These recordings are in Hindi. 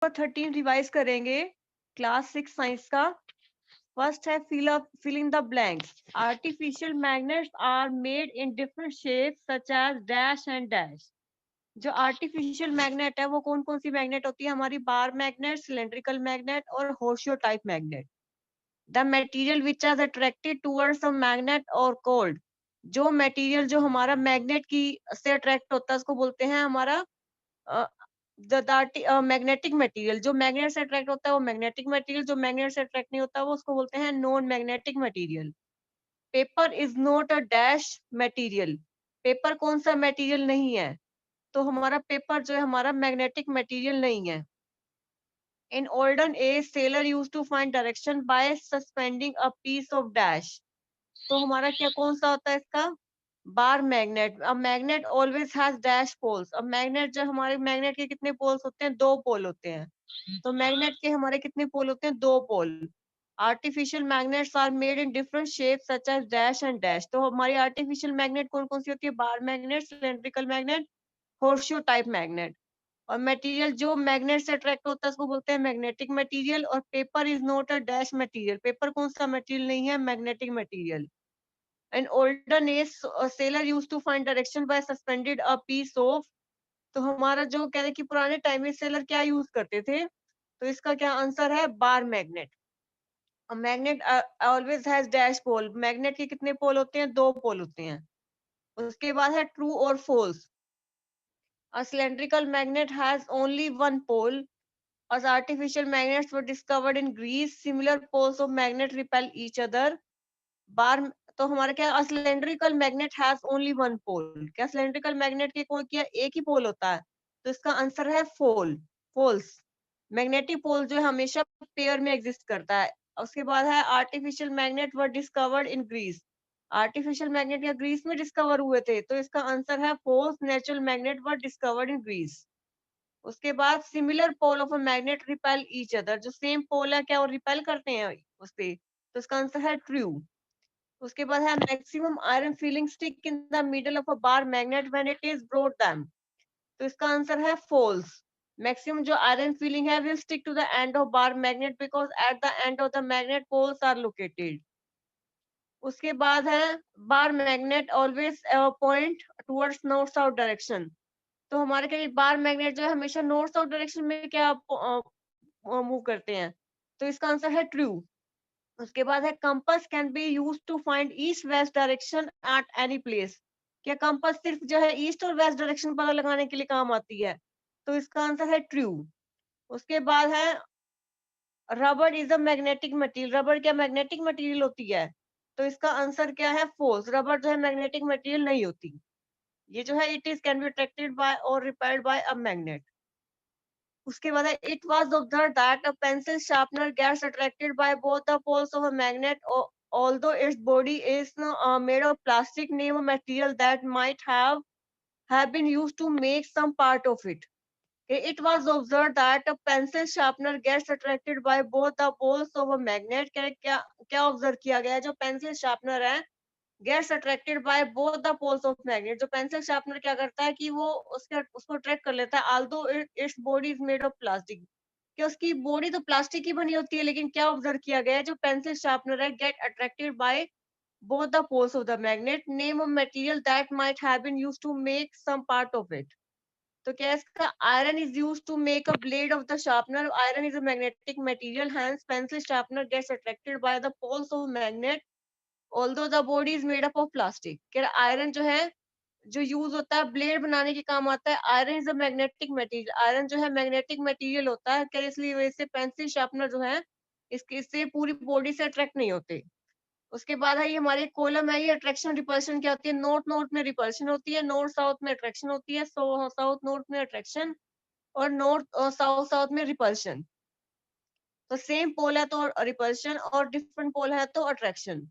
13 रिवाइज करेंगे क्लास 6 साइंस का। फर्स्ट है fill in the blanks. Artificial magnets are made in different shapes such as dash and dash. जो आर्टिफिशियल मैग्नेट है वो कौन कौन सी मैग्नेट होती है हमारी? बार मैग्नेट, सिलेंड्रिकल मैग्नेट और horseshoe type magnet. The material which are attracted towards a magnet are called. जो मटेरियल जो हमारा मैग्नेट की से अट्रैक्ट होता है उसको बोलते हैं हमारा मैग्नेटिक मटेरियल। जो मैग्नेट से अट्रैक्ट होता है वो मैग्नेटिक मटेरियल, जो मैग्नेट से अट्रैक्ट नहीं होता वो उसको बोलते हैं non magnetic material. Paper is not a dash material. Paper कौन सा मटेरियल नहीं है? तो हमारा पेपर जो है हमारा मैग्नेटिक मटेरियल नहीं है। In olden age sailor use to find direction by suspending a piece of dash. तो हमारा क्या कौन सा होता है इसका? Bar magnet. अब magnet always has dash poles. अब मैग्नेट जो हमारे मैग्नेट के कितने पोल्स होते हैं? 2 पोल होते हैं। तो मैग्नेट के हमारे कितने पोल होते हैं? 2 pole. Artificial magnets are made in different shape such as dash and dash. तो हमारी आर्टिफिशियल मैग्नेट कौन कौन सी होती है? Bar magnet, cylindrical magnet, horseshoe type magnet. और मटेरियल जो मैग्नेट से अट्रैक्ट होता है उसको बोलते हैं मैग्नेटिक मटेरियल। और paper is not a dash material. Paper कौन सा मटेरियल नहीं है? Magnetic material. In olden days, a sailor used to find direction by suspended a piece of। तो हमारा जो कह रहे कि पुराने टाइम में सेलर क्या यूज करते थे? तो इसका क्या आंसर है? Bar magnet. Magnet always has dash pole. Magnet के कितने पोल होते हैं? 2 पोल होते हैं। उसके बाद है ट्रू और false. A cylindrical magnet has only one pole. As artificial magnets were discovered in Greece, similar poles of magnet repel each other. Bar तो हमारा क्या? Cylindrical magnet has only one pole. क्या सिलेंड्रिकल मैग्नेट के कोई क्या एक ही पोल होता है? तो इसका आंसर है फोल्स। मैग्नेटिक पोल जो है हमेशा पेयर में एग्जिस्ट करता है। उसके बाद है artificial magnet were discovered in Greece. Artificial magnet या ग्रीस में डिस्कवर हुए थे, तो इसका आंसर है false. Natural magnet were discovered in Greece. उसके बाद similar pole of a magnet repel each other. जो सेम पोल है क्या वो रिपेल करते हैं उससे? तो इसका आंसर है ट्रू। उसके बाद है maximum iron feeling stick in the middle of a bar magnet when it is brought them. तो इसका आंसर है फॉल्स। मैक्सिमम जो आयरन फीलिंग है will stick to the end of bar magnet because at the end of the magnet poles are located. उसके बाद है bar magnet always point towards north south direction. तो हमारे क्या बार मैग्नेट जो है हमेशा नॉर्थ साउथ डायरेक्शन में क्या मूव करते हैं? तो इसका आंसर है ट्रू। उसके बाद है compass can be use to find east west direction at any place. क्या कंपास सिर्फ जो है ईस्ट और वेस्ट डायरेक्शन पता लगाने के लिए काम आती है? तो इसका आंसर है ट्रू। उसके बाद है rubber is a magnetic material. Rubber क्या मैग्नेटिक मटेरियल होती है? तो इसका आंसर क्या है? फोर्स। रबर जो है मैग्नेटिक मटेरियल नहीं होती। ये जो है it is can be attracted by और रिपेल्ड बाय अ मैग्नेट। उसके बाद है it was observed that a pencil sharpener gets attracted by both the poles of a magnet although its body is made of plastic. Name a material that might have been used to make some part of it. Okay, it was observed that a pencil sharpener gets attracted by both the poles of a magnet. क्या क्या ऑब्जर्व किया गया है? जो पेंसिल शार्पनर है gets attracted by both the poles of magnet. जो पेंसिल शार्पनर क्या करता है कि वो उसको अट्रैक्ट कर लेता है although its body is made of plastic. कि उसकी बॉडी तो प्लास्टिक की बनी होती है, लेकिन क्या ऑब्जर्व किया गया है? जो पेंसिल शार्पनर है get attracted by both the poles of the magnet. Name a material that might have been used to make some part of it. तो क्या है इसका? Iron is use to make a blade of the sharpener. Iron is a magnetic material, hence pencil sharpener gets attracted by the poles of magnet although the body is made up of plastic. क्या आयरन जो है जो यूज होता है ब्लेड बनाने के काम आता है, iron is a magnetic material. Iron जो है मैग्नेटिक मटेरियल होता है। क्या इसलिए वजह से पेंसिल शार्पनर जो है इससे पूरी बॉडी से अट्रैक्ट नहीं होते। उसके बाद है ये हमारे कॉलम है, ये अट्रैक्शन रिपल्शन क्या होती है? नॉर्थ नॉर्थ में रिपल्शन होती है, नॉर्थ साउथ में अट्रैक्शन होती है, साउथ नॉर्थ में अट्रैक्शन और नॉर्थ साउथ साउथ में रिपल्शन। तो सेम पोल है तो रिपल्शन और डिफरेंट पोल है तो अट्रैक्शन।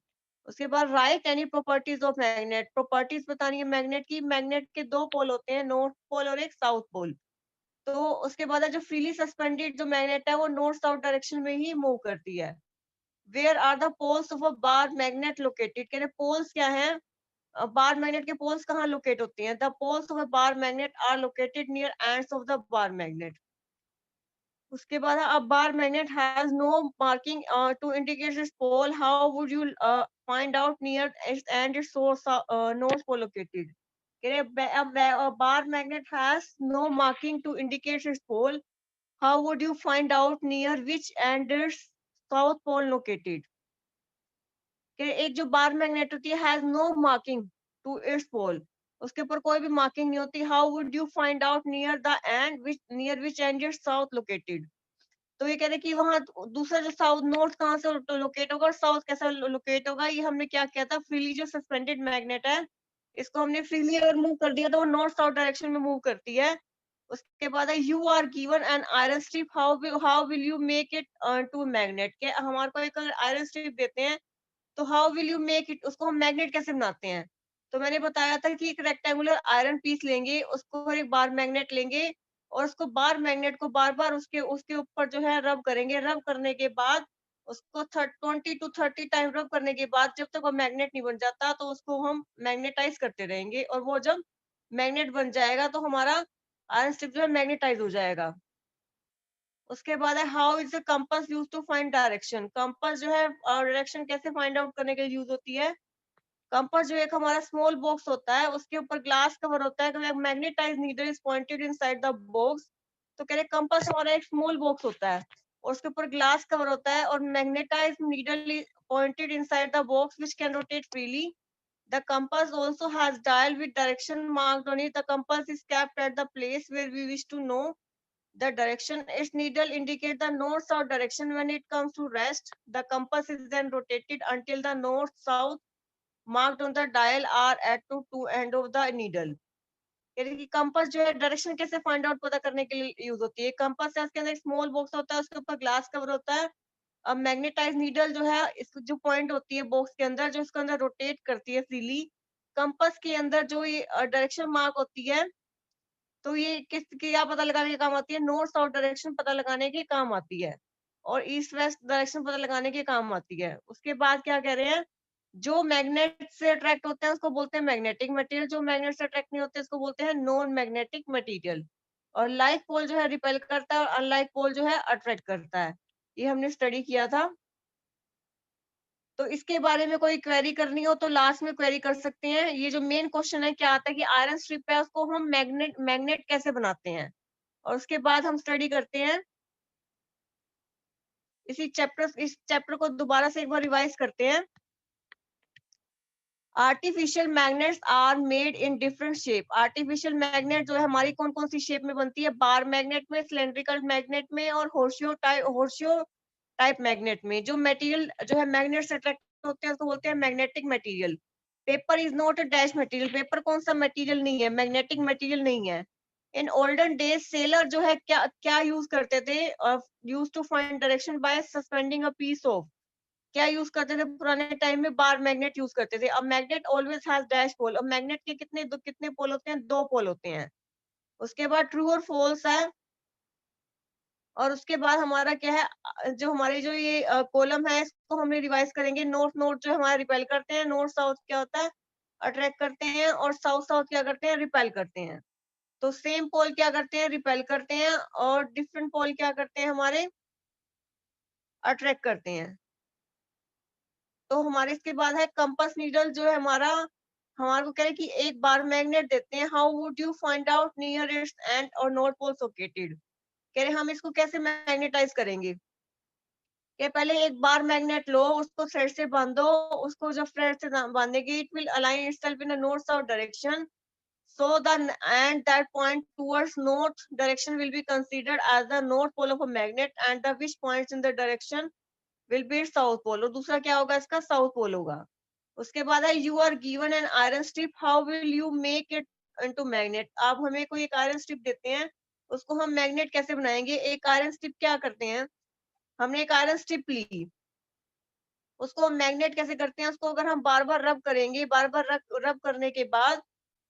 उसके बाद right any properties of magnet. Properties बतानी है मैग्नेट की। मैग्नेट के 2 पोल होते हैं, नॉर्थ पोल और एक साउथ पोल। तो उसके बाद है जो फ्रीली सस्पेंडेड जो मैग्नेट है वो नॉर्थ साउथ डायरेक्शन में ही मूव करती है। Where are the poles of a bar magnet located. कह रहे पोल्स क्या है? बार मैग्नेट के पोल्स कहाँ लोकेट होती हैं? The poles of a bar magnet are located near ends of the bar magnet. उसके बाद a bar magnet has no marking to indicate its pole. How would you find out near its and its source north pole located? A bar magnet has no marking to indicate its pole. How would you find out near which and its south pole located? एक जो बार मैग्नेट होती है has no marking to its pole, उसके ऊपर कोई भी मार्किंग नहीं होती। How would you find out near which end its south located? तो ये कह रहे कि वहां दूसरा जो साउथ नॉर्थ कहाँ से लोकेट होगा और साउथ कैसा लोकेट होगा। ये हमने क्या किया था, फ्रीली जो सस्पेंडेड मैग्नेट है इसको हमने फ्रीली अगर मूव कर दिया तो वो नॉर्थ साउथ डायरेक्शन में मूव करती है। उसके बाद है you are given an iron strip, how will you make it to magnet, के हमारे को एक आयरन स्ट्रिप देते हैं तो how will you make it, उसको हम मैग्नेट कैसे बनाते हैं। तो मैंने बताया था कि एक रेक्टेंगुलर आयरन पीस लेंगे, उसको एक बार मैग्नेट लेंगे और उसको बार मैग्नेट को बार बार उसके उसके ऊपर जो है रब करेंगे। रब करने के बाद उसको 20 to 30 टाइम रब करने के बाद जब तक वो मैग्नेट नहीं बन जाता तो उसको हम मैग्नेटाइज करते रहेंगे, और वो जब मैग्नेट बन जाएगा तो हमारा आयरन स्ट्रिप जो है मैग्नेटाइज हो जाएगा। उसके बाद है how is the compass use to find direction. Compass जो है डायरेक्शन कैसे फाइंड आउट करने के लिए यूज होती है। कंपास जो एक हमारा स्मॉल बॉक्स होता है उसके ऊपर ग्लास कवर होता है, magnetize needle is pointed inside the box. तो कह रहे कंपास हमारा एक स्मॉल बॉक्स होता है और उसके ऊपर ग्लास कवर होता है और magnetize needle pointed inside the box which can rotate freely. The compass also has dial with direction marked on it. The compass is kept at the place where we wish to know the direction. Its needle indicates the north-south direction. When it comes to rest, the compass is then rotated until the north-south marked on the dial are at to two end of the needle. यानी कि कंपास जो है डायरेक्शन कैसे फाइंड आउट पता करने के लिए यूज होती है। कंपास है उसके अंदर एक स्मॉल बॉक्स होता है, उसके ऊपर ग्लास कवर होता है। अब मैग्नेटाइज नीडल जो है इस जो पॉइंट होती है बॉक्स के अंदर जो इसके अंदर रोटेट करती है फ्रीली। कंपास के अंदर जो ये डायरेक्शन मार्क होती है तो ये किस क्या पता लगाने के काम आती है, नॉर्थ साउथ डायरेक्शन पता लगाने के काम आती है और ईस्ट वेस्ट डायरेक्शन पता लगाने के काम आती है। उसके बाद क्या कह रहे हैं, जो मैग्नेट से अट्रैक्ट होते हैं उसको बोलते हैं मैग्नेटिक मटेरियल, जो मैग्नेट से अट्रैक्ट नहीं होते उसको बोलते हैं नॉन मैग्नेटिक मटेरियल। और लाइक पोल जो है रिपेल करता है और अनलाइक पोल जो है अट्रैक्ट करता है। ये हमने स्टडी किया था। तो इसके बारे में कोई क्वेरी करनी हो तो लास्ट में क्वेरी कर सकते हैं। ये जो मेन क्वेश्चन है क्या आता है कि आयरन स्ट्रिप है उसको हम मैग्नेट मैग्नेट कैसे बनाते हैं, और उसके बाद हम स्टडी करते हैं इस चैप्टर को दोबारा से एक बार रिवाइज करते हैं। Artificial magnets are made in different shape. Artificial magnet जो है हमारी कौन कौन सी शेप में बनती है, बार मैग्नेट में, सिलेंड्रिकल मैग्नेट में और होर्शियो टाइप मैग्नेट में। जो मटेरियल जो है मैग्नेट से अट्रैक्ट होते हैं उसको बोलते हैं magnetic material. Paper is not a dash material. Paper कौन सा मटेरियल नहीं है, मैग्नेटिक मटेरियल नहीं है। इन ओल्डन डेज सेलर जो है क्या क्या यूज करते थे, use to find direction by suspending a piece of, क्या यूज करते थे पुराने टाइम में, बार मैग्नेट यूज करते थे। अब मैग्नेट ऑलवेज हैज डैश पोल। अब मैग्नेट के कितने पोल होते हैं, दो पोल होते हैं। उसके बाद ट्रू और फॉल्स है। और उसके बाद हमारा क्या है, जो हमारी जो ये कॉलम है इसको हमने रिवाइज करेंगे। नॉर्थ नॉर्थ जो हमारा रिपेल करते हैं, नॉर्थ साउथ क्या होता है अट्रैक्ट करते हैं, और साउथ साउथ क्या करते हैं रिपेल करते हैं। तो सेम पोल क्या करते हैं, रिपेल करते हैं, और डिफरेंट पोल क्या करते हैं हमारे अट्रैक्ट करते हैं। तो हमारे इसके बाद है कंपास नीडल जो है हमारा, हमारे को कह रहे हैं कि एक बार मैग्नेट देते हैं, how would you find out near it's and और नॉर्थ पोल लोकेटेड। कह रहे हम इसको कैसे मैग्नेटाइज करेंगे, कि पहले एक बार मैग्नेट लो, उसको थ्रेड से बांधो, उसको जब थ्रेड से बांधेगी it will align itself in the north south direction, so the and that point towards north direction will be considered as the north pole of a magnet and the which points in the direction will be south pole। और दूसरा क्या होगा इसका, साउथ पोल होगा। उसके बाद है you are given an iron strip, how will you make it into magnet. आप हमें कोई एक आयरन स्ट्रिप देते हैं, उसको हम मैग्नेट कैसे बनाएंगे। एक आयरन स्ट्रिप क्या करते हैं, हमने एक आयरन स्ट्रिप ली, उसको हम मैग्नेट कैसे करते हैं, उसको अगर हम बार बार रब करेंगे, बार बार रब करने के बाद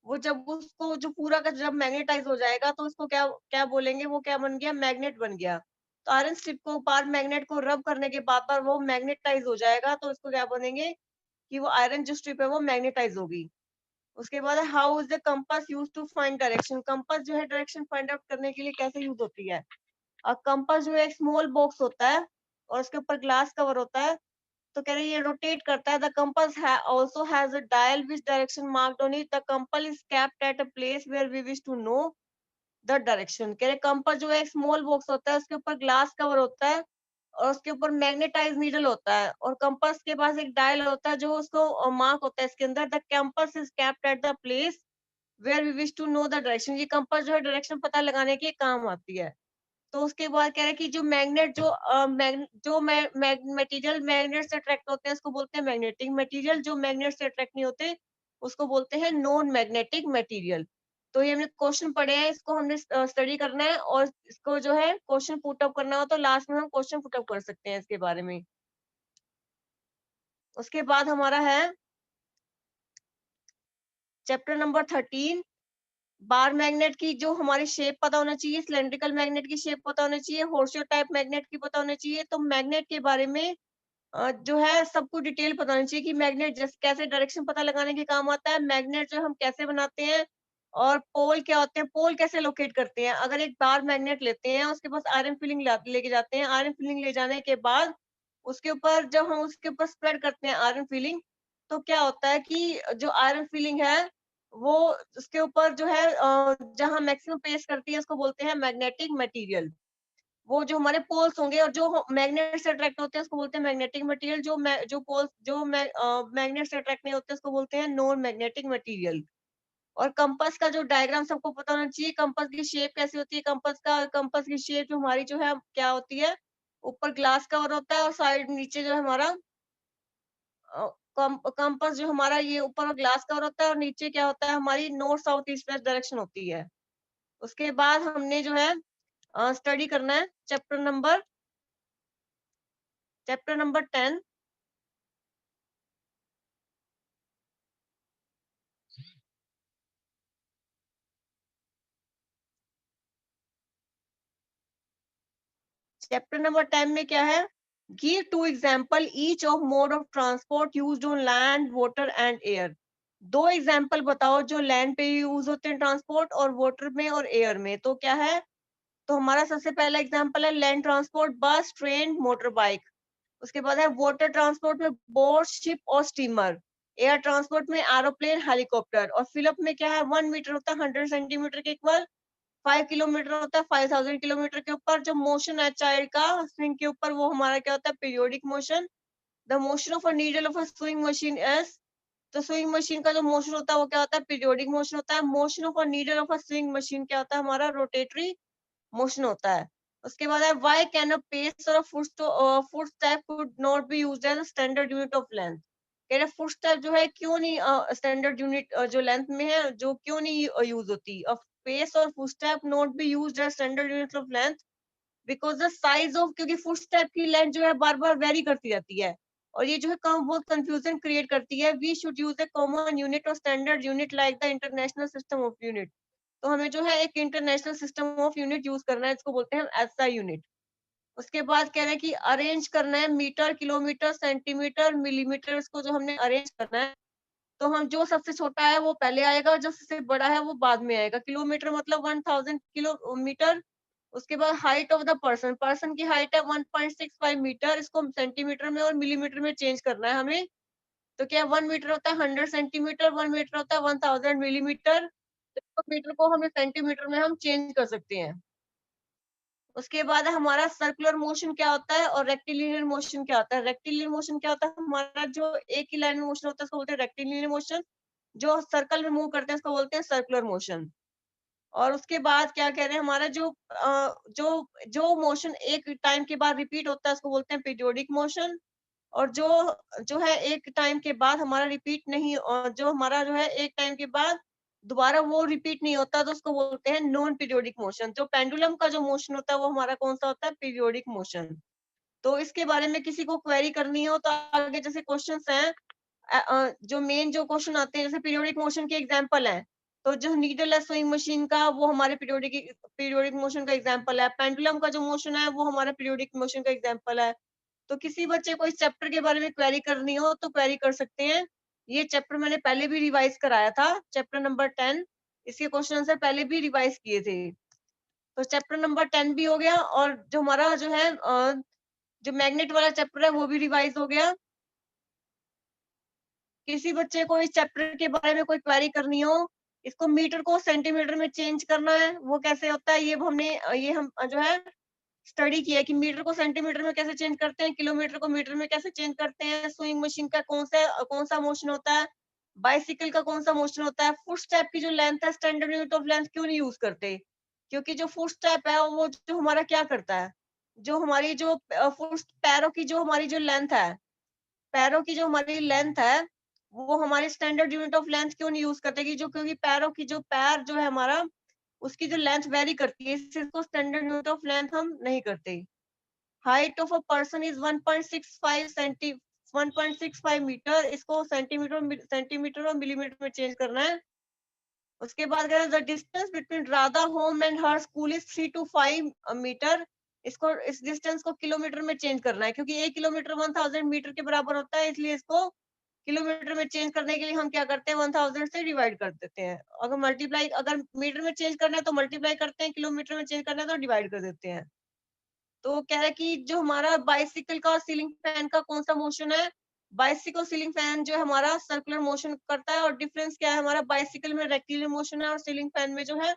वो जब उसको जो पूरा का जब मैग्नेटाइज हो जाएगा तो उसको क्या क्या बोलेंगे, वो क्या बन गया, मैग्नेट बन गया। तो आयरन स्ट्रिप को बार मैग्नेट को रब करने के बाद बार वो मैग्नेटाइज हो जाएगा तो इसको क्या बोलेंगे कि वो आयरन जो स्ट्रिप है वो मैग्नेटाइज होगी। उसके बाद how is the compass use to find direction. Compass जो है डायरेक्शन फाइंड आउट करने के लिए कैसे यूज होती है। कंपास जो है एक स्मॉल बॉक्स होता है और उसके ऊपर ग्लास कवर होता है। तो कह रहे हैं ये रोटेट करता है। The compass also has a dial which direction marked on it. The compass is kept at a place where we wish to know the direction. कह रहे कंपास जो है एक स्मॉल बॉक्स होता है, उसके ऊपर ग्लास कवर होता है और उसके ऊपर मैग्नेटाइज नीडल होता है और कंपास के पास एक डायल होता है जो उसको मार्क होता है इसके अंदर। The compass is kept at the place where we wish to know the direction. ये कंपास जो है डायरेक्शन पता लगाने के काम आती है। तो उसके बाद कह रहे हैं कि जो मैग्नेट जो मटेरियल मैग्नेट से अट्रैक्ट होते हैं उसको बोलते हैं मैग्नेटिक मटेरियल। जो मैग्नेट से अट्रैक्ट नहीं होते उसको बोलते हैं नॉन मैग्नेटिक मटेरियल। तो ये हमने क्वेश्चन पढ़े हैं, इसको हमने स्टडी करना है और इसको जो है क्वेश्चन पुट अप करना हो तो लास्ट में हम क्वेश्चन पुट अप कर सकते हैं इसके बारे में। उसके बाद हमारा है चैप्टर नंबर 13, बार मैग्नेट की जो हमारी शेप पता होना चाहिए, सिलेंड्रिकल मैग्नेट की शेप पता होनी चाहिए, होर्सो टाइप मैग्नेट की पता होनी चाहिए। तो मैग्नेट के बारे में जो है सबको डिटेल पता होनी चाहिए कि मैग्नेट जैसे कैसे डायरेक्शन पता लगाने के काम आता है, मैग्नेट जो हम कैसे बनाते हैं और पोल क्या होते हैं, पोल कैसे लोकेट करते हैं। अगर एक बार मैग्नेट लेते हैं, उसके पास आयरन फिलिंग लेके जाते हैं, आयरन फिलिंग ले जाने के बाद उसके ऊपर जब हम उसके ऊपर स्प्रेड करते हैं आयरन फिलिंग, तो क्या होता है कि जो आयरन फिलिंग है वो उसके ऊपर जो है जहाँ मैक्सिमम पेस करती है उसको बोलते हैं मैग्नेटिक मटेरियल। वो जो हमारे पोल्स होंगे और जो मैग्नेट से अट्रैक्ट होते हैं उसको बोलते हैं मैग्नेटिक मटेरियल। जो पोल्स जो मैग्नेट से अट्रैक्ट नहीं होते उसको बोलते हैं नॉन मैग्नेटिक मटेरियल। और कंपास का जो डायग्राम सबको पता होना चाहिए, कंपास की शेप कैसी होती है। कंपास की शेप जो हमारी जो है क्या होती है, ऊपर ग्लास कवर होता है और साइड नीचे जो है हमारा कंपास जो हमारा ये ऊपर ग्लास कवर होता है और नीचे क्या होता है हमारी north south east west direction होती है। उसके बाद हमने जो है स्टडी करना है चैप्टर नंबर 10। चैप्टर नंबर 10 में क्या है, give two example each of mode of transport used on land water and air. दो एग्जाम्पल बताओ जो लैंड पे यूज होते हैं ट्रांसपोर्ट और वाटर में और एयर में। तो क्या है, तो हमारा सबसे पहला एग्जाम्पल है land transport, bus train motor bike. उसके बाद है वाटर ट्रांसपोर्ट में बोट शिप और स्टीमर। एयर ट्रांसपोर्ट में एरोप्लेन हेलीकॉप्टर। और फिलअप में क्या है, 1 मीटर होता है 100 सेंटीमीटर के इक्वल, 5 किलोमीटर होता है 5000 किलोमीटर के ऊपर। जो मोशन है चाइल्ड का स्विंग के ऊपर वो हमारा क्या होता है, periodic motion. The motion of a needle of a swing machine is, तो स्विंग मशीन का जो मोशन होता है वो क्या होता है, पीरियोडिक मोशन होता है। Motion of a needle of a swing machine क्या होता है हमारा, रोटेटरी मोशन होता है। उसके बाद है व्हाई कैन अ पेस और foot step could not be used as a standard unit of length. कह रहे फुट स्टेप जो है क्यों नहीं स्टैंडर्ड यूनिट जो लेंथ में है जो क्यों नहीं यूज होती। पेस और foot step not be used as standard unit of length because the size of, क्योंकि फुट स्टेप की लेंथ जो है बार बार वेरी करती रहती है और ये जो है कम बहुत कंफ्यूजन क्रिएट करती है। We should use a common unit और standard unit like the international system of unit. तो हमें जो है एक international system of unit use करना है, इसको बोलते हैं एसआई यूनिट। उसके बाद कह रहे हैं कि अरेंज करना है मीटर किलोमीटर सेंटीमीटर मिलीमीटर, इसको जो हमने अरेंज करना है तो हम जो सबसे छोटा है वो पहले आएगा और जो सबसे बड़ा है वो बाद में आएगा। किलोमीटर मतलब 1000 किलोमीटर। उसके बाद height of the person, person की हाइट है 1.65 मीटर, इसको सेंटीमीटर में और मिलीमीटर में चेंज करना है हमें। तो क्या 1 मीटर होता है 100 सेंटीमीटर, 1 मीटर होता है 1000 मिलीमीटर। तो मीटर को हमें सेंटीमीटर में हम चेंज कर सकते हैं। उसके बाद हमारा सर्कुलर मोशन क्या होता है और रेक्टिलिनियर मोशन क्या होता है। रेक्टिलिनियर मोशन क्या होता है, हमारा जो एक ही लाइन में मोशन होता है उसको बोलते हैं रेक्टिलिनियर मोशन। जो सर्कल में मूव करते हैं उसको बोलते हैं सर्कुलर मोशन। और उसके बाद क्या कह रहे हैं, हमारा जो जो मोशन एक टाइम के बाद रिपीट होता है उसको बोलते हैं पीरियोडिक मोशन। और जो जो है एक टाइम के बाद हमारा रिपीट नहीं, जो हमारा जो है एक टाइम के बाद दोबारा वो रिपीट नहीं होता तो उसको बोलते हैं नॉन पीरियोडिक मोशन। जो पेंडुलम का जो मोशन होता है वो हमारा कौन सा होता है, पीरियोडिक मोशन। तो इसके बारे में किसी को क्वेरी करनी हो तो आगे जैसे क्वेश्चंस हैं, जो मेन जो क्वेश्चन आते हैं जैसे पीरियोडिक मोशन के एग्जांपल हैं। तो जो नीडल है स्विंग मशीन का वो हमारे पीरियोडिक मोशन का एग्जांपल है। पेंडुलम का जो मोशन है वो हमारा पीरियोडिक मोशन का एग्जांपल है। तो किसी बच्चे को इस चैप्टर के बारे में क्वेरी करनी हो तो क्वेरी कर सकते हैं। ये चैप्टर मैंने पहले भी रिवाइज कराया था, चैप्टर नंबर 10। इसके क्वेश्चन आंसर पहले भी रिवाइज किए थे। तो चैप्टर नंबर 10 भी हो गया, और जो हमारा जो है जो मैग्नेट वाला चैप्टर है वो भी रिवाइज हो गया। किसी बच्चे को इस चैप्टर के बारे में कोई क्वेरी करनी हो, इसको मीटर को सेंटीमीटर में चेंज करना है, वो कैसे होता है, ये हम जो है स्टडी किया है कि मीटर को सेंटीमीटर में कैसे चेंज करते हैं, किलोमीटर को मीटर में कैसे चेंज करते हैं, स्विंग मशीन का कौन सा मोशन होता है, बाइसिकल का कौन सा मोशन होता है, फुट स्टेप की जो लेंथ है स्टैंडर्ड यूनिट ऑफ लेंथ क्यों नहीं यूज करते, क्योंकि जो फुट स्टेप है वो जो हमारा क्या करता है, जो हमारी जो फुट पैरों की जो हमारी जो लेंथ है, पैरों की जो हमारी लेंथ है वो हमारी स्टैंडर्ड यूनिट ऑफ लेंथ क्यों नहीं यूज करते, कि जो क्योंकि पैरों की जो पैर जो है हमारा उसकी जो लेंथ वेरी करती है, इससे इसको स्टैंडर्ड यूनिट ऑफ लेंथ हम नहीं करते। Height of a person is 1.65 centi 1.65 metre, इसको सेंटीमीटर और मिलीमीटर में चेंज करना है। उसके बाद the distance between Radha home and her school is 3 to 5 metre, इसको इस डिस्टेंस को किलोमीटर में चेंज करना है, क्योंकि 1 किलोमीटर 1000 मीटर के बराबर होता है, इसलिए इसको किलोमीटर में चेंज करने के लिए हम क्या करते हैं, 1000 से डिवाइड कर देते हैं। अगर मीटर में चेंज करना है तो मल्टीप्लाई करते हैं, किलोमीटर में चेंज करना है तो डिवाइड कर देते हैं। तो कह रहा है कि जो हमारा बाइसिकल का और सीलिंग फैन का कौन सा मोशन है, बाइसिकल सीलिंग फैन जो है हमारा सर्कुलर मोशन करता है, और डिफरेंस क्या है, हमारा बाइसिकल में रेक्टिलियर मोशन है और सीलिंग फैन में जो है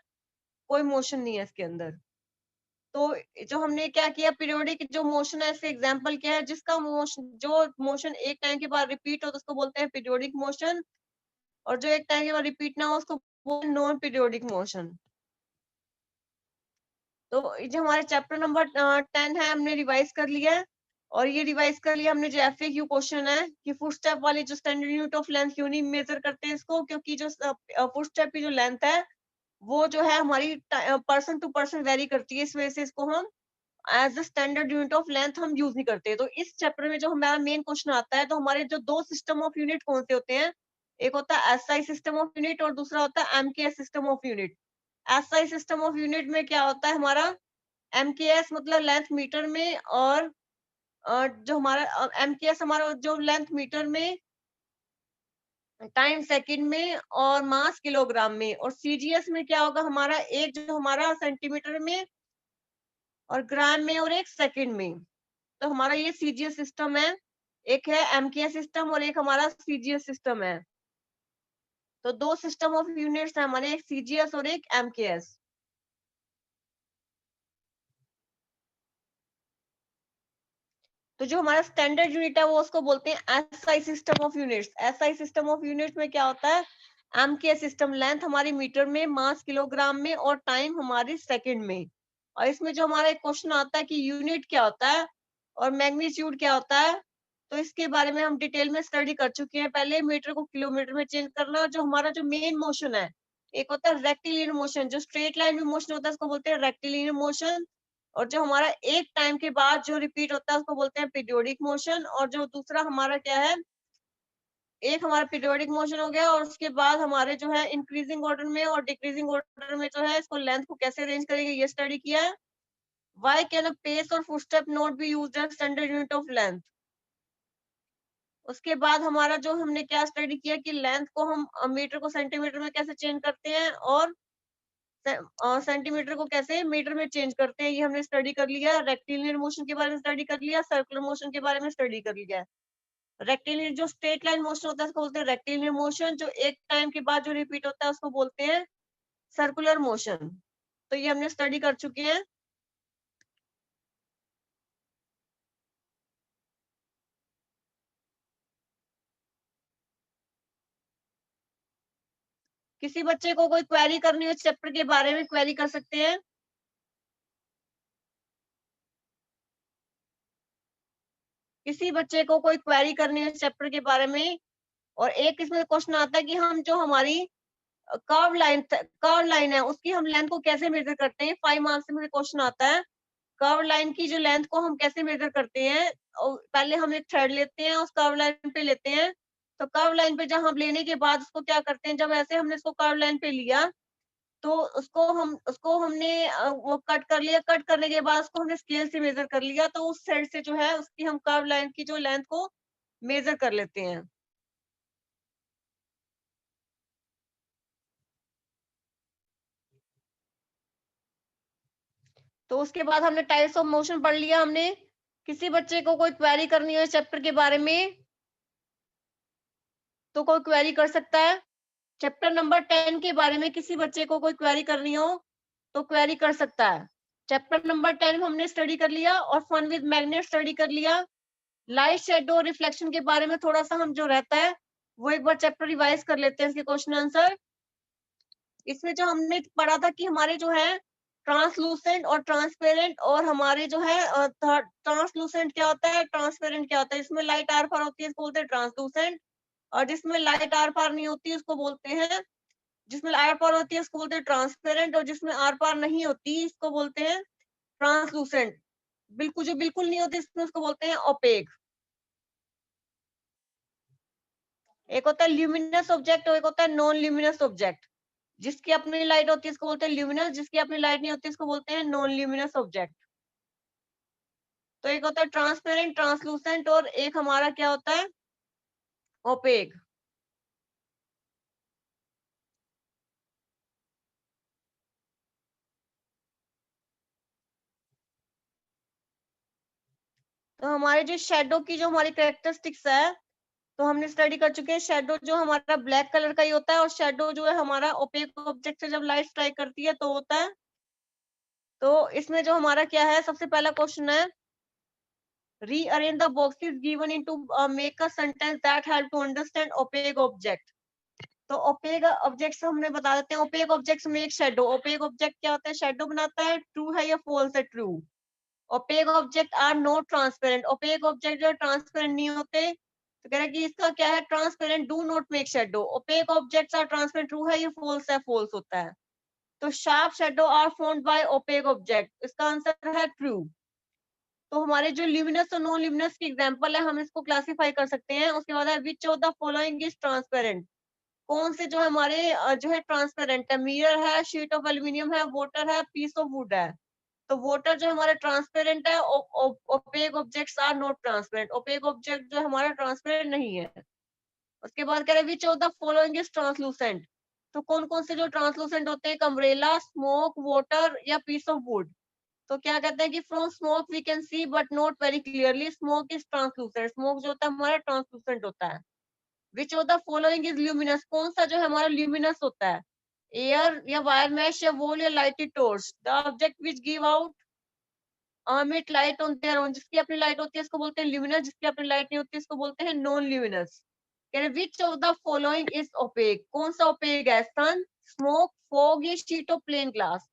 कोई मोशन नहीं है इसके अंदर। तो जो हमने क्या किया, पीरियोडिक जो मोशन है इसके एग्जांपल क्या है, जो मोशन एक टाइम के बाद रिपीट हो तो उसको बोलते हैं पीरियोडिक मोशन, और जो एक टाइम के बाद रिपीट ना हो उसको बोलते हैं नॉन पीरियोडिक मोशन। तो जो हमारे चैप्टर नंबर 10 है हमने रिवाइज कर लिया है, और ये रिवाइज कर लिया हमने जो FAQ क्वेश्चन है कि फुट स्टेप वाली जो स्टैंडर्ड यूनिट ऑफ लेंथ क्यों नहीं मेजर करते हैं इसको, क्योंकि जो फुट स्टेप की जो लेंथ है वो जो है हमारी पर्सन टू पर्सन वेरी करती है, इस वजह से इसको हम as a standard unit of length हम यूज नहीं करते। तो इस चैप्टर में जो हमारा मेन क्वेश्चन आता है, तो हमारे जो दो सिस्टम ऑफ यूनिट कौन से होते हैं, एक होता है SI सिस्टम ऑफ यूनिट और दूसरा होता है MKS system of unit. SI system of unit में क्या होता है हमारा, MKS मतलब लेंथ मीटर में, और जो हमारा MKS हमारा जो लेंथ मीटर में, टाइम सेकंड में, और मास किलोग्राम में, और CGS में क्या होगा हमारा, एक जो हमारा सेंटीमीटर में और ग्राम में, और एक सेकंड में। तो हमारा ये CGS सिस्टम है, एक है MKS सिस्टम और एक हमारा CGS सिस्टम है। तो दो सिस्टम ऑफ यूनिट्स है हमारे, एक CGS और एक MKS। तो जो हमारा स्टैंडर्ड यूनिट है वो उसको बोलते हैं SI system of units. SI system of units में क्या होता है, MKS सिस्टम लेंथ हमारी मीटर में, मास किलोग्राम में, और टाइम हमारी सेकंड में। और इसमें जो हमारा एक क्वेश्चन आता है कि यूनिट क्या होता है और मैग्नीट्यूड क्या होता है, तो इसके बारे में हम डिटेल में स्टडी कर चुके हैं पहले, मीटर को किलोमीटर में चेंज करना। जो हमारा जो मेन मोशन है, एक होता है रेक्टिलिनियर मोशन, जो स्ट्रेट लाइन में मोशन होता है उसको बोलते हैं रेक्टिलिनियर मोशन, और जो हमारा एक टाइम के बाद जो रिपीट होता है उसको बोलते हैं पीरियोडिक मोशन। और जो दूसरा हमारा क्या है, एक हमारा पीरियोडिक मोशन हो गया, और उसके बाद हमारे जो है इंक्रीजिंग ऑर्डर में और डिक्रीजिंग ऑर्डर में जो है इसको लेंथ को कैसे अरेंज करेंगे ये स्टडी किया है। व्हाई कैन अ पेस और footstep not be used as standard unit of length. उसके बाद हमारा जो हमने क्या स्टडी किया कि लेंथ को हम मीटर को सेंटीमीटर में कैसे चेंज करते हैं, और सेंटीमीटर को कैसे मीटर में चेंज करते हैं, ये हमने स्टडी कर लिया। रेक्टिलिनियर मोशन के बारे में स्टडी कर लिया, सर्कुलर मोशन के बारे में स्टडी कर लिया। रेक्टिलिनियर जो स्ट्रेट लाइन मोशन होता है उसको बोलते हैं रेक्टिलिनियर मोशन, जो एक टाइम के बाद जो रिपीट होता है उसको बोलते हैं सर्कुलर मोशन। तो ये हमने स्टडी कर चुके हैं। किसी बच्चे को कोई क्वेरी करनी हो इस चैप्टर के बारे में, क्वेरी कर सकते हैं। किसी बच्चे को कोई क्वेरी करनी है इस चैप्टर के बारे में। और एक इसमें क्वेश्चन आता है कि हम जो हमारी कर्व लाइन है उसकी हम लेंथ को कैसे मेजर करते हैं, 5 मार्क्स में क्वेश्चन आता है। कर्व लाइन की जो लेंथ को हम कैसे मेजर करते हैं, और पहले हम एक थ्रेड लेते हैं, उस कर्व लाइन पे लेते हैं। तो कर्व लाइन पे जब हम लेने के बाद उसको क्या करते हैं, जब ऐसे हमने इसको कर्व लाइन पे लिया तो उसको हमने वो कट कर लिया, कट करने के बाद उसको हमने स्केल से मेजर कर लिया, तो उस साइड से जो है उसकी हम कर्व लाइन की जो लेंथ को मेजर कर लेते हैं। तो उसके बाद हमने टाइप्स ऑफ मोशन पढ़ लिया हमने। किसी बच्चे को कोई क्वेरी करनी हो इस चैप्टर के बारे में तो कोई क्वेरी कर सकता है। चैप्टर नंबर 10 के बारे में किसी बच्चे को कोई क्वेरी करनी हो तो क्वेरी कर सकता है। चैप्टर नंबर 10 हमने स्टडी कर लिया और फन विद मैग्नेट स्टडी कर लिया। लाइट शेडो रिफ्लेक्शन के बारे में थोड़ा सा हम जो रहता है वो एक बार चैप्टर रिवाइज कर लेते हैं इसके क्वेश्चन आंसर। इसमें जो हमने पढ़ा था कि हमारे जो है ट्रांसलूसेंट और ट्रांसपेरेंट और हमारे जो है ट्रांसलूसेंट क्या होता है, ट्रांसपेरेंट क्या होता है। इसमें लाइट आर पार होती है इसको बोलते हैं ट्रांसलूसेंट, और जिसमें लाइट आर पार नहीं होती उसको बोलते हैं, जिसमें आर पार होती है उसको बोलते हैं ट्रांसपेरेंट, और जिसमें आर पार नहीं होती इसको बोलते हैं ट्रांसलूसेंट। बिल्कुल जो बिल्कुल नहीं होती इसमें उसको बोलते हैं ओपेक। एक होता है ल्यूमिनस ऑब्जेक्ट और एक होता है नॉन ल्यूमिनस ऑब्जेक्ट। जिसकी अपनी लाइट होती है इसको बोलते हैं ल्यूमिनस, जिसकी अपनी लाइट नहीं होती इसको बोलते हैं नॉन ल्यूमिनस ऑब्जेक्ट। तो एक होता है ट्रांसपेरेंट, ट्रांसलूसेंट, और एक हमारा क्या होता है ओपेक। तो हमारे जो शेडो की जो हमारी कैरेक्टरिस्टिक्स है तो हमने स्टडी कर चुके हैं। शेडो जो हमारा ब्लैक कलर का ही होता है और शेडो जो है हमारा ओपेक ऑब्जेक्ट से जब लाइट स्ट्राइक करती है तो होता है। तो इसमें जो हमारा क्या है, सबसे पहला क्वेश्चन है rearrange the boxes given into make a sentence that help to understand opaque object। तो ओपेक ऑब्जेक्ट्स हमने बता देते हैं। ओपेक ऑब्जेक्ट्स में एक शेडो, ओपेक ऑब्जेक्ट क्या होता है, शेडो बनाता है, ट्रू है या फॉल्स है, true. Opaque object are not transparent, opaque object जो ट्रांसपेरेंट नहीं होते। तो कह रहा है कि इसका क्या है, transparent do not make shadow, opaque objects are transparent, true है या फॉल्स है, फॉल्स होता है। तो sharp shadow are formed by opaque object, इसका आंसर है ट्रू। तो हमारे जो ल्यूमिनस और नॉन ल्यूमिनस की एग्जांपल है हम इसको क्लासिफाई कर सकते हैं। उसके बाद है which of the following is transparent, कौन से जो हमारे जो है ट्रांसपेरेंट है, मिरर है, शीट ऑफ एल्यूमिनियम है, वाटर है, पीस ऑफ वुड है। तो वाटर जो हमारा ट्रांसपेरेंट है, opaque objects are not transparent, opaque object जो हमारा ट्रांसपेरेंट नहीं है। उसके बाद कह रहे हैं which of the following is translucent, तो कौन कौन से जो ट्रांसलूसेंट होते हैं, अम्ब्रेला, स्मोक, वाटर या पीस ऑफ वुड। तो क्या कहते हैं कि from smoke we can see but not very clearly, smoke is translucent, smoke जो होता है हमारा ट्रांसलूसेंट होता है। Which of the following is luminous, कौन सा जो है हमारा ल्यूमिनस होता है, एयर या वायर मैश या वोल या lighted torch. The object which give out emit light on their own, जिसकी अपनी लाइट होती है इसको बोलते हैं ल्यूमिनस, जिसकी अपनी लाइट नहीं होती इसको बोलते हैं नॉन ल्यूमिनस। कह रहे which of the following is opaque, कौन सा ओपेक है, सन, स्मोक, फॉग या शीट ऑफ प्लेन ग्लास।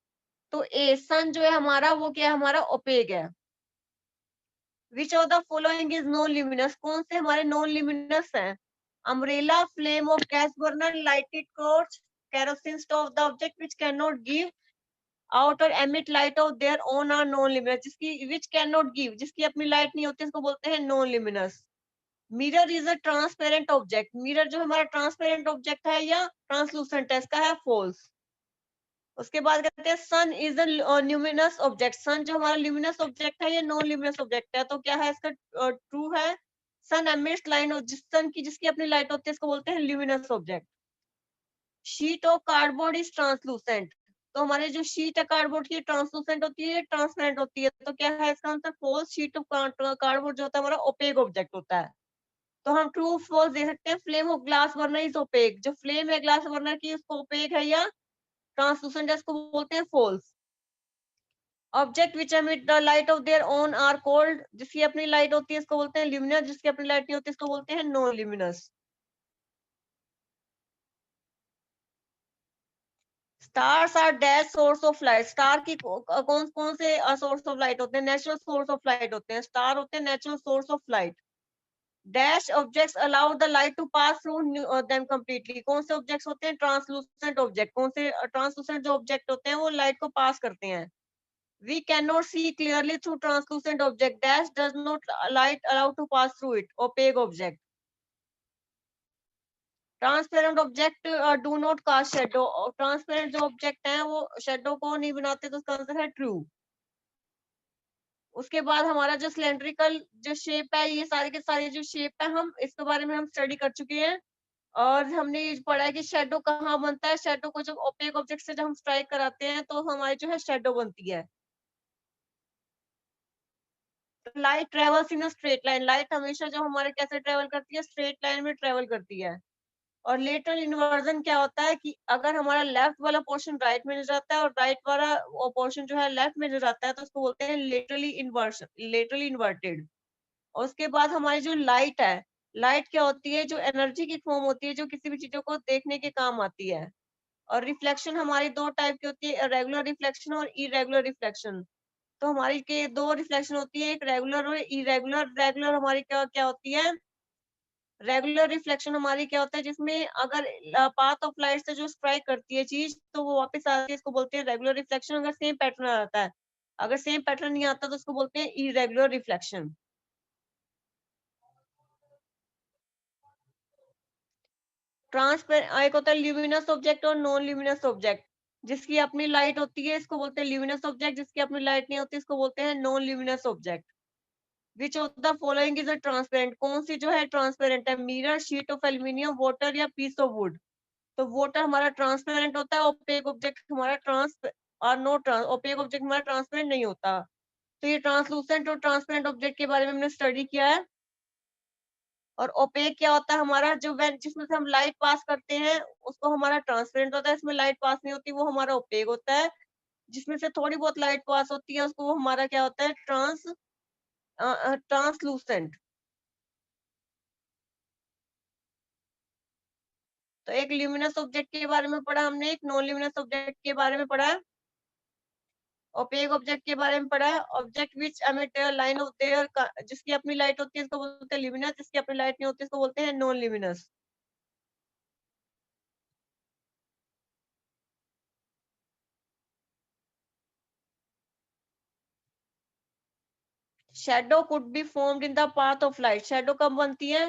तो ए सन जो है हमारा वो क्या है, हमारा ओपेक है। Which of the following is non luminous, कौन से हमारे नॉन ल्यूमिनस हैं, umbrella, flame of gas burner, lighted torch, kerosene stove। The object which can not give out और emit light of their own are non luminous, जिसकी विच कैन नॉट गिव, जिसकी अपनी लाइट नहीं होती इसको बोलते हैं non luminous. Mirror is a transparent object, mirror जो हमारा ट्रांसपेरेंट ऑब्जेक्ट है या ट्रांसलूसेंट है, इसका है फॉल्स। उसके बाद कहते हैं सन इज अ ल्यूमिनस ऑब्जेक्ट, सन जो हमारा ल्यूमिनस ऑब्जेक्ट है ये नॉन ल्यूमिनस ऑब्जेक्ट है, तो क्या है इसका ट्रू है। सन एमिट्स लाइट, और जिस सन की जिसकी अपनी लाइट होती है इसको बोलते हैं luminous object. Sheet of cardboard is translucent, तो हमारे जो शीट है कार्डबोर्ड की ट्रांसलूसेंट होती है, ट्रांसपेरेंट होती है, तो क्या है इसका answer false. Sheet of cardboard जो होता है हमारा ओपेक ऑब्जेक्ट होता है। तो हम ट्रू फॉल्स दे सकते हैं। Flame of glass burner is opaque, जो फ्लेम है ग्लास बर्नर की उसको ओपेक है या ट्रांसलूसेंट है, इसको बोलते हैं false. Object which emit the light of their own are called, जिसकी अपनी लाइट होती है इसको बोलते हैं ल्यूमिनस, जिसकी अपनी लाइट नहीं होती इसको बोलते हैं non luminous. Stars are dash source of light, star की कौन कौन से सोर्स ऑफ लाइट होते हैं, नेचुरल सोर्स ऑफ लाइट होते हैं, स्टार होते हैं natural source of light. Dash objects allow the light to pass through them completely, कौन से ऑब्जेक्ट्स होते हैं, ट्रांसलूसेंट ऑब्जेक्ट, कौन से ट्रांसलूसेंट जो ऑब्जेक्ट होते हैं वो लाइट को पास करते हैं। We cannot see clearly through translucent object. Dash does not light allow to pass through it. Opaque object. Transparent object do not cast shadow. Transparent जो object हैं वो shadow को नहीं बनाते, तो उसका आंसर है true। उसके बाद हमारा जो सिलेंड्रिकल जो शेप है, ये सारे के सारे जो शेप है हम इसके बारे में हम स्टडी कर चुके हैं। और हमने ये पढ़ा है कि शेडो कहाँ बनता है, शेडो को जब ओपेक ऑब्जेक्ट से जब हम स्ट्राइक कराते हैं तो हमारी जो है शेडो बनती है। Light travels in a straight line, light हमेशा जो हमारे कैसे ट्रेवल करती है, स्ट्रेट लाइन में ट्रेवल करती है। और लेटरल इन्वर्जन क्या होता है कि अगर हमारा लेफ्ट वाला पोर्शन राइट में जाता है और राइट वाला पोर्शन जो है लेफ्ट में जाता है, तो उसको बोलते हैं लेटरली इन्वर्शन, लेटरली इन्वर्टेड। और उसके बाद हमारी जो लाइट है, लाइट क्या होती है, जो एनर्जी की फॉर्म होती है, जो किसी भी चीजों को देखने के काम आती है। और रिफ्लेक्शन हमारी दो टाइप की होती है, रेगुलर रिफ्लेक्शन और इरेगुलर रिफ्लेक्शन। तो हमारी के दो रिफ्लेक्शन होती है, एक रेगुलर और इरेगुलर। रेगुलर हमारी क्या क्या होती है, रेगुलर रिफ्लेक्शन हमारी क्या होता है, जिसमें अगर पाथ ऑफ लाइट से जो स्ट्राइक करती है चीज, तो वो वापस आती है, इसको बोलते हैं रेगुलर रिफ्लेक्शन। अगर सेम पैटर्न आता है, अगर सेम पैटर्न नहीं आता तो उसको बोलते हैं इरेगुलर रिफ्लेक्शन। ट्रांसपेरेंट एक होता है ल्यूमिनस ऑब्जेक्ट और नॉन ल्यूमिनस ऑब्जेक्ट। जिसकी अपनी लाइट होती है इसको बोलते हैं ल्यूमिनस ऑब्जेक्ट, जिसकी अपनी लाइट नहीं होती इसको बोलते हैं non luminous object. Which of the following is a transparent, कौन सी जो है ट्रांसपेरेंट है, mirror, sheet of aluminium, water या पीस ऑफ वुड। तो वाटर हमारा ट्रांसपेरेंट होता है, ओपेक ऑब्जेक्ट हमारा और नो ओपेक ऑब्जेक्ट हमारा ट्रांसपेरेंट नहीं होता। तो ये ट्रांसलूसेंट और ट्रांसपेरेंट ऑब्जेक्ट के बारे में हमने स्टडी किया है। और ओपेक क्या होता है, हमारा जो जिसमें से हम लाइट पास करते हैं उसको हमारा ट्रांसपेरेंट होता है, इसमें लाइट पास नहीं होती वो हमारा ओपेक होता है। जिसमें से थोड़ी बहुत लाइट पास होती है उसको वो हमारा क्या होता है, ट्रांसलूसेंट। तो एक ल्यूमिनस ऑब्जेक्ट के बारे में पढ़ा हमने, एक नॉन ल्यूमिनस ऑब्जेक्ट के बारे में पढ़ा है। ओपेक ऑब्जेक्ट के बारे में पढ़ा है, object which emit line of their, जिसकी अपनी लाइट होती है इसको बोलते हैं ल्यूमिनस, जिसकी अपनी लाइट नहीं होती इसको बोलते हैं non luminous. Shadow could be formed in the path of light, shadow कब बनती है,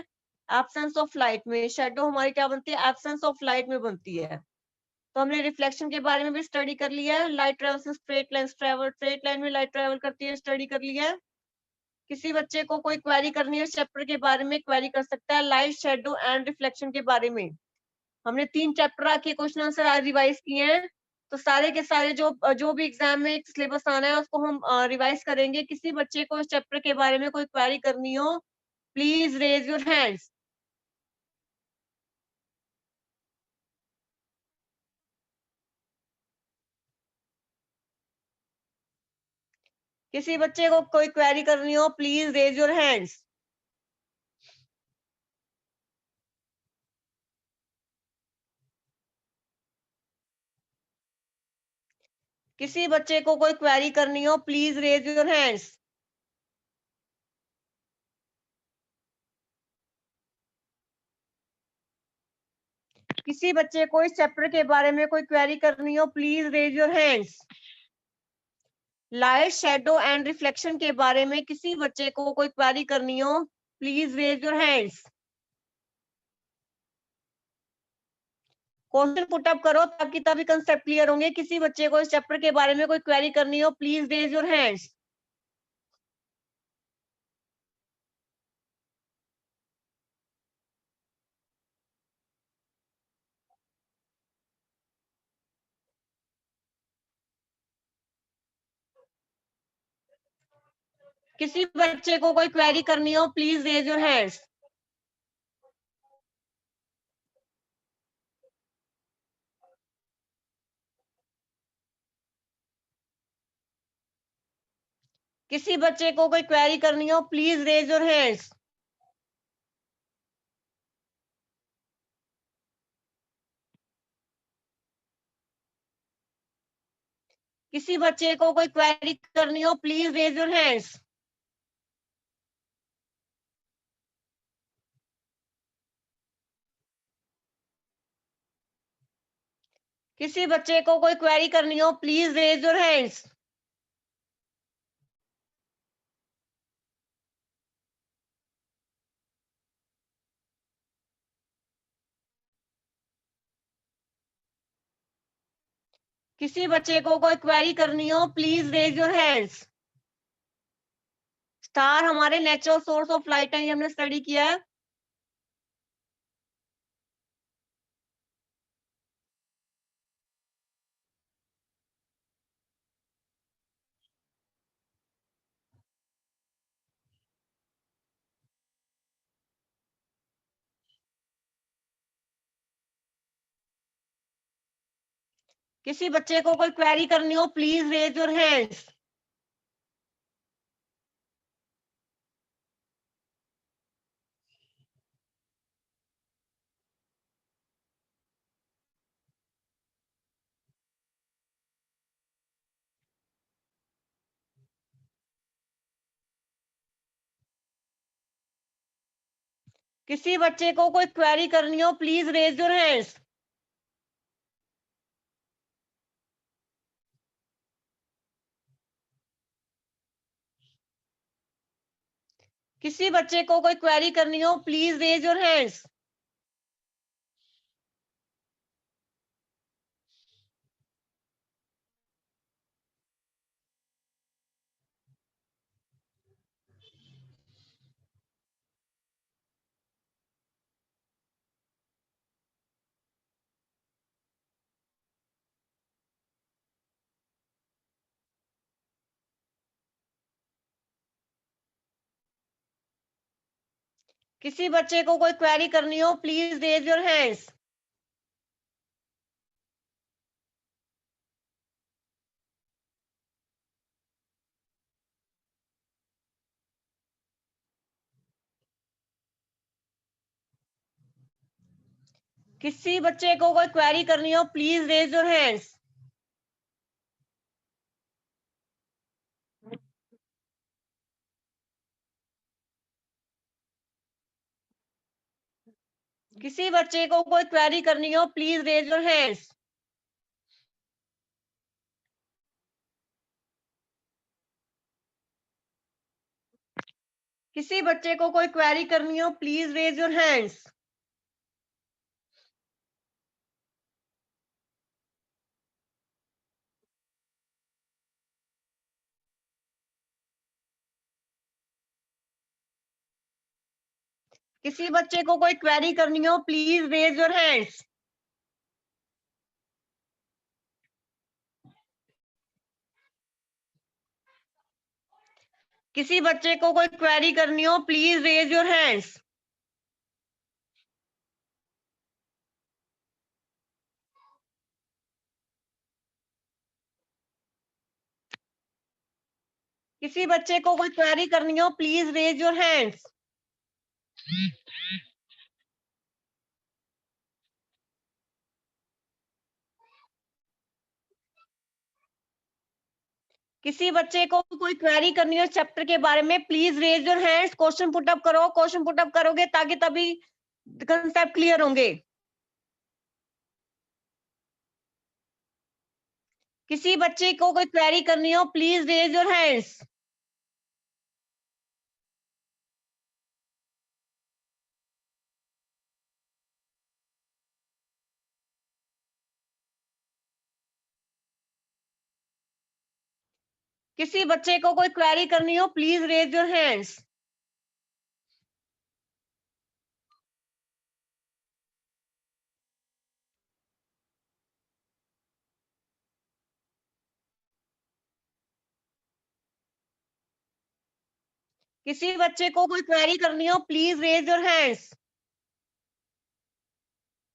एब्सेंस ऑफ लाइट में। शैडो हमारी क्या बनती है, एब्सेंस ऑफ लाइट में बनती है। तो हमने रिफ्लेक्शन के बारे में भी स्टडी कर लिया है, light travels straight line, straight line में लाइट ट्रेवल करती है, स्टडी कर लिया है। किसी बच्चे को कोई क्वेरी करनी है इस चैप्टर के बारे में, क्वेरी कर सकता है लाइट, शैडो एंड रिफ्लेक्शन के बारे में। हमने 3 चैप्टर के क्वेश्चन आंसर आज रिवाइज किए हैं। तो सारे के सारे जो जो भी एग्जाम में सिलेबस आना है उसको हम रिवाइज करेंगे। किसी बच्चे को इस चैप्टर के बारे में कोई क्वेरी करनी हो, प्लीज रेज योर हैंड्स। किसी बच्चे को कोई क्वेरी करनी हो, प्लीज रेज योर हैंड्स। किसी बच्चे को कोई क्वेरी करनी हो, प्लीज रेज योर हैंड्स। किसी बच्चे को इस चैप्टर के बारे में कोई क्वेरी करनी हो, please raise your hands. Light, shadow and reflection के बारे में किसी बच्चे को कोई क्वेरी करनी हो, please raise your hands. Question put up करो ताकि तभी कंसेप्ट क्लियर होंगे। किसी बच्चे को इस चैप्टर के बारे में कोई क्वेरी करनी हो, प्लीज रेज योर हैंड्स। किसी बच्चे को कोई क्वेरी करनी हो, प्लीज रेज योर हैंड्स। किसी बच्चे को कोई क्वेरी करनी हो, प्लीज रेज योर हैंड्स। किसी बच्चे को कोई क्वेरी करनी हो, प्लीज रेज योर हैंड्स। किसी बच्चे को कोई क्वेरी करनी हो, प्लीज रेज योर हैंड्स। किसी बच्चे को कोई क्वेरी करनी हो, please raise your hands. Star हमारे नेचुरल सोर्स ऑफ लाइट है, ये हमने स्टडी किया है। किसी बच्चे को कोई क्वेरी करनी हो प्लीज रेज योर हैंड्स। किसी बच्चे को कोई क्वेरी करनी हो प्लीज रेज योर हैंड्स। किसी बच्चे को कोई क्वेरी करनी हो प्लीज रेज योर हैंड्स। किसी बच्चे को कोई क्वेरी करनी हो प्लीज रेज योर हैंड्स। किसी बच्चे को कोई क्वेरी करनी हो प्लीज रेज योर हैंड्स। किसी बच्चे को कोई क्वेरी करनी हो प्लीज रेज योर हैंड्स। किसी बच्चे को कोई क्वेरी करनी हो प्लीज रेज योर हैंड्स। किसी बच्चे को कोई क्वेरी करनी हो प्लीज रेज योर हैंड्स। किसी बच्चे को कोई क्वेरी करनी हो प्लीज रेज योर हैंड्स। किसी बच्चे को कोई क्वेरी करनी हो प्लीज रेज योर हैंड्स। किसी बच्चे को कोई क्वेरी करनी हो चैप्टर के बारे में please raise your hands. Question put up करो, क्वेश्चन पुट अप करोगे ताकि तभी कंसेप्ट क्लियर होंगे। किसी बच्चे को कोई क्वेरी करनी हो प्लीज रेज योर हैंड्स। किसी बच्चे को कोई क्वेरी करनी हो प्लीज रेज योर हैंड्स। किसी बच्चे को कोई क्वेरी करनी हो प्लीज रेज योर हैंड्स।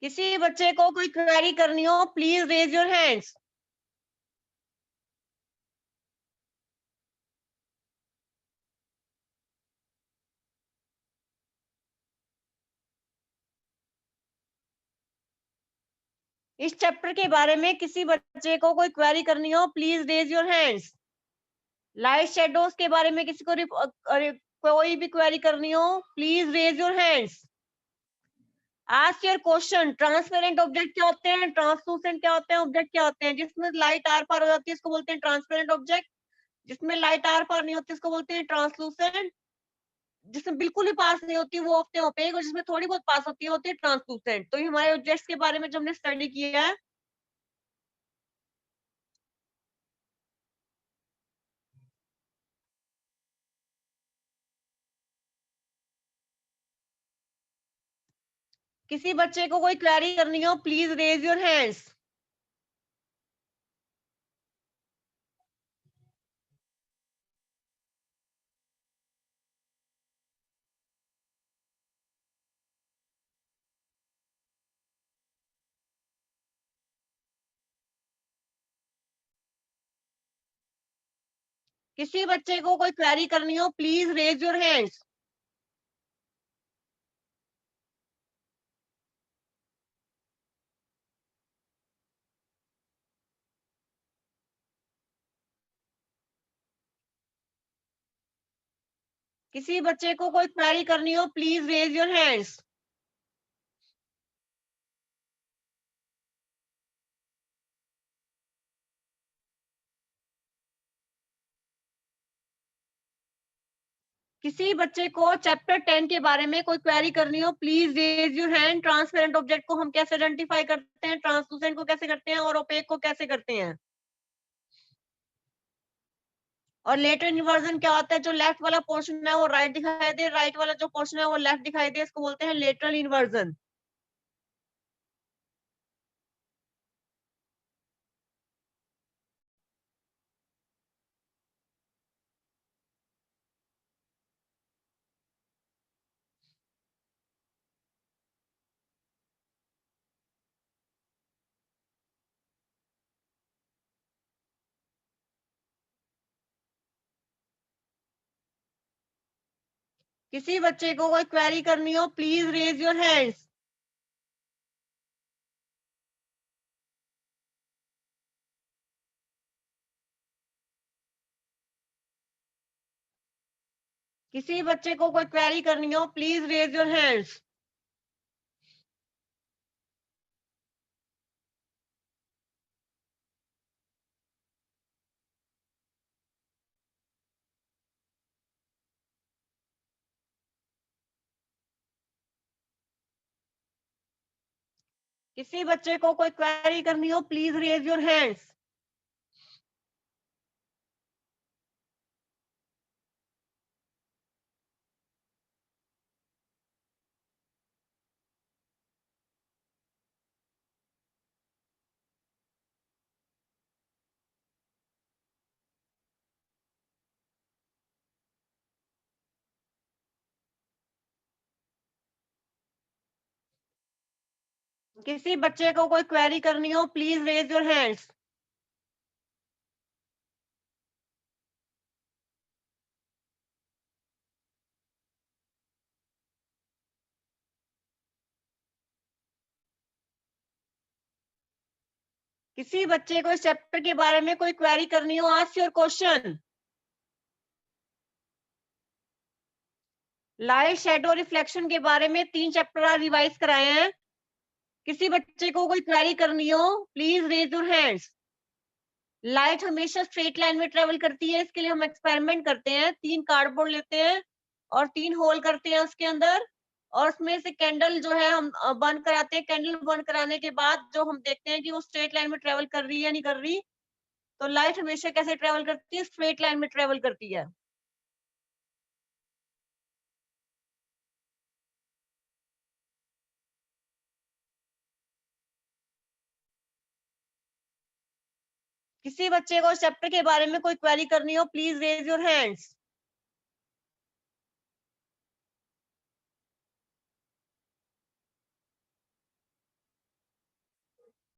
किसी बच्चे को कोई क्वेरी करनी हो प्लीज रेज योर हैंड्स। इस चैप्टर के बारे में किसी बच्चे को कोई क्वेरी करनी हो please raise your hands. Light shadows के बारे में किसी को कोई भी क्वेरी करनी हो please raise your hands. Ask your question. Transparent object क्या होते हैं, ट्रांसलूसेंट क्या होते हैं, ऑब्जेक्ट क्या होते हैं। जिसमें लाइट आर पार हो जाती है इसको बोलते हैं ट्रांसपेरेंट ऑब्जेक्ट। जिसमें लाइट आर पार नहीं होती इसको बोलते हैं ट्रांसलूसेंट। जिसमें बिल्कुल ही पास नहीं होती वो होते हैं ओपेक, और जिसमें थोड़ी बहुत पास होती है होती है ट्रांसलूसेंट। तो ये हमारे ऑब्जेक्ट्स के बारे में जो हमने स्टडी किया है। किसी बच्चे को कोई क्वेरी करनी हो प्लीज रेज योर हैंड्स। किसी बच्चे को कोई क्वेरी करनी हो प्लीज रेज योर हैंड्स। किसी बच्चे को कोई क्वेरी करनी हो प्लीज रेज योर हैंड्स। किसी बच्चे को चैप्टर 10 के बारे में कोई क्वेरी करनी हो please raise your hand. Transparent object को हम कैसे आइडेंटिफाई करते हैं, ट्रांसलूसेंट को कैसे करते हैं और ओपेक को कैसे करते हैं। और लेटरल इन्वर्जन क्या होता है, जो लेफ्ट वाला पोर्शन है वो राइट दिखाई दे, राइट वाला जो पोर्शन है वो लेफ्ट दिखाई दे, इसको बोलते हैं लेटरल इन्वर्जन। किसी बच्चे को कोई क्वेरी करनी हो प्लीज रेज योर हैंड्स। किसी बच्चे को कोई क्वेरी करनी हो प्लीज रेज योर हैंड्स। किसी बच्चे को कोई क्वेरी करनी हो प्लीज रेज योर हैंड्स। किसी बच्चे को कोई क्वेरी करनी हो प्लीज रेज योर हैंड्स। किसी बच्चे को इस चैप्टर के बारे में कोई क्वेरी करनी हो, ask your question. Light shadow reflection के बारे में 3 चैप्टर रिवाइज कराए हैं। किसी बच्चे को कोई क्वेरी करनी हो please raise your hands. Light हमेशा स्ट्रेट लाइन में ट्रेवल करती है, इसके लिए हम एक्सपेरिमेंट करते हैं। 3 कार्डबोर्ड लेते हैं और 3 होल करते हैं उसके अंदर, और उसमें से कैंडल जो है हम बंद कराते हैं। कैंडल बंद कराने के बाद जो हम देखते हैं कि वो स्ट्रेट लाइन में ट्रेवल कर रही है या नहीं कर रही। तो लाइट हमेशा कैसे ट्रेवल करती है, स्ट्रेट लाइन में ट्रेवल करती है। किसी बच्चे को इस चैप्टर के बारे में कोई क्वेरी करनी हो प्लीज रेज योर हैंड्स।